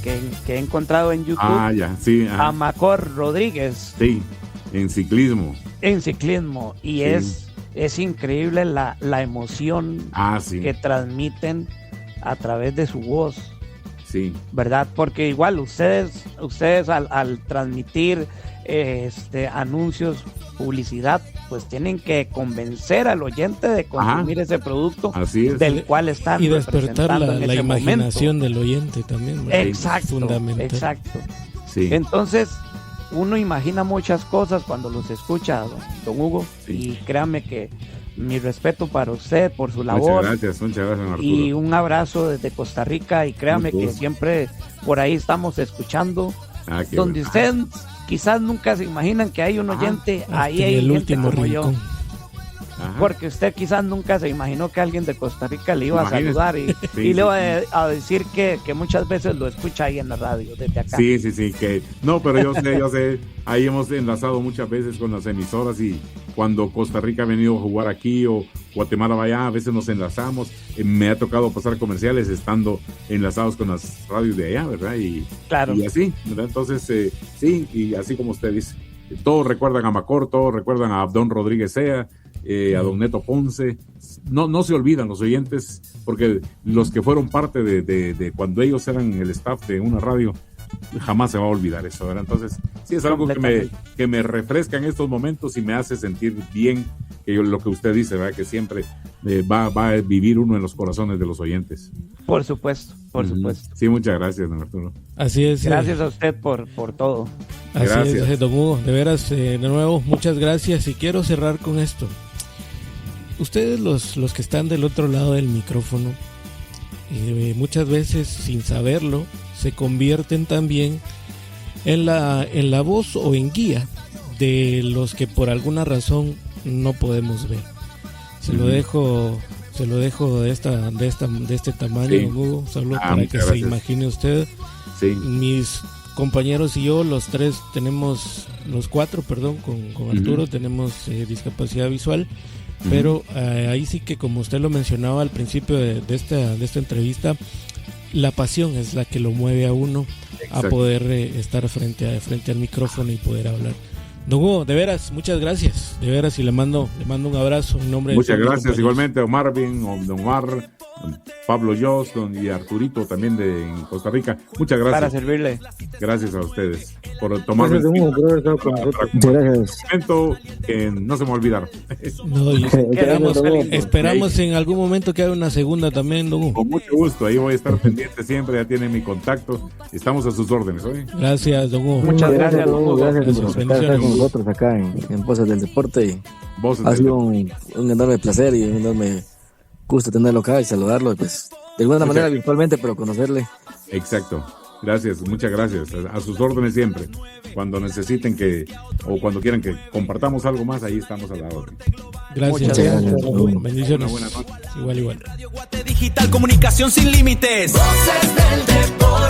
que he encontrado en YouTube. Ah, ya, sí. A Macor Rodríguez. Sí, en ciclismo. Y sí. Es increíble la emoción que transmiten a través de su voz. Sí. ¿Verdad? Porque igual ustedes al transmitir anuncios, publicidad, pues tienen que convencer al oyente de consumir ese producto del cual están y despertar la imaginación del oyente también, ¿verdad? Exacto, fundamental. Exacto. Sí. Entonces uno imagina muchas cosas cuando los escucha, don Hugo, y créame que mi respeto para usted por su labor. Muchas gracias, Arturo. Y un abrazo desde Costa Rica, y créame que siempre por ahí estamos escuchando, donde ustedes quizás nunca se imaginan que hay un oyente, ahí hay el gente último como rincón. yo. Porque usted quizás nunca se imaginó que alguien de Costa Rica le iba a saludar y le iba a decir que muchas veces lo escucha ahí en la radio, desde acá. Sí, pero yo sé, ahí hemos enlazado muchas veces con las emisoras, y cuando Costa Rica ha venido a jugar aquí o Guatemala vaya, a veces nos enlazamos. Me ha tocado pasar comerciales estando enlazados con las radios de allá, ¿verdad? Y así, ¿verdad? Entonces, y así como usted dice, todos recuerdan a Macor, todos recuerdan a Abdón Rodríguez Sea, a don Neto Ponce. No se olvidan los oyentes, porque los que fueron parte de cuando ellos eran el staff de una radio, jamás se va a olvidar eso, ¿verdad? Entonces, sí, es algo que me refresca en estos momentos y me hace sentir bien, que lo que usted dice, ¿verdad? Que siempre va a vivir uno en los corazones de los oyentes. Por supuesto, por supuesto. Sí, muchas gracias, don Arturo. Así es. Gracias a usted por todo. Así gracias. Es, don Hugo. De veras, de nuevo, muchas gracias. Y quiero cerrar con esto. Ustedes, los que están del otro lado del micrófono, muchas veces, sin saberlo, se convierten también en la voz o en guía de los que por alguna razón no podemos ver. Se lo dejo de este tamaño, don Hugo, solo para que se imagine usted. Sí. Mis compañeros y yo, los cuatro, con Arturo, tenemos discapacidad visual. Pero ahí sí que, como usted lo mencionaba al principio de esta entrevista, la pasión es la que lo mueve a uno. Exacto. A poder estar frente al micrófono y poder hablar. Don Hugo, de veras, muchas gracias. De veras, y le mando un abrazo en nombre muchas gracias, igualmente a don Omar, Pablo Jos y Arturito también de Costa Rica. Muchas gracias. Para servirle. Gracias a ustedes por tomarme el momento que no se me olvidaron. Esperamos en algún momento que haga una segunda también, don Hugo. Con mucho gusto, ahí voy a estar pendiente siempre, ya tienen mi contacto. Estamos a sus órdenes, ¿oye? Gracias, don Hugo. Muchas gracias, don Hugo. Gracias por estar con nosotros acá en Voces del Deporte. Ha sido un enorme placer y un enorme gusto tenerlo acá y saludarlo, pues de alguna manera virtualmente, pero conocerle. Exacto. Gracias, muchas gracias. A sus órdenes siempre. Cuando necesiten o cuando quieran que compartamos algo más, ahí estamos a la orden. Gracias. Bendiciones. Una buena noche. Igual. Radio Guate Digital, comunicación sin límites. Voces del Deporte.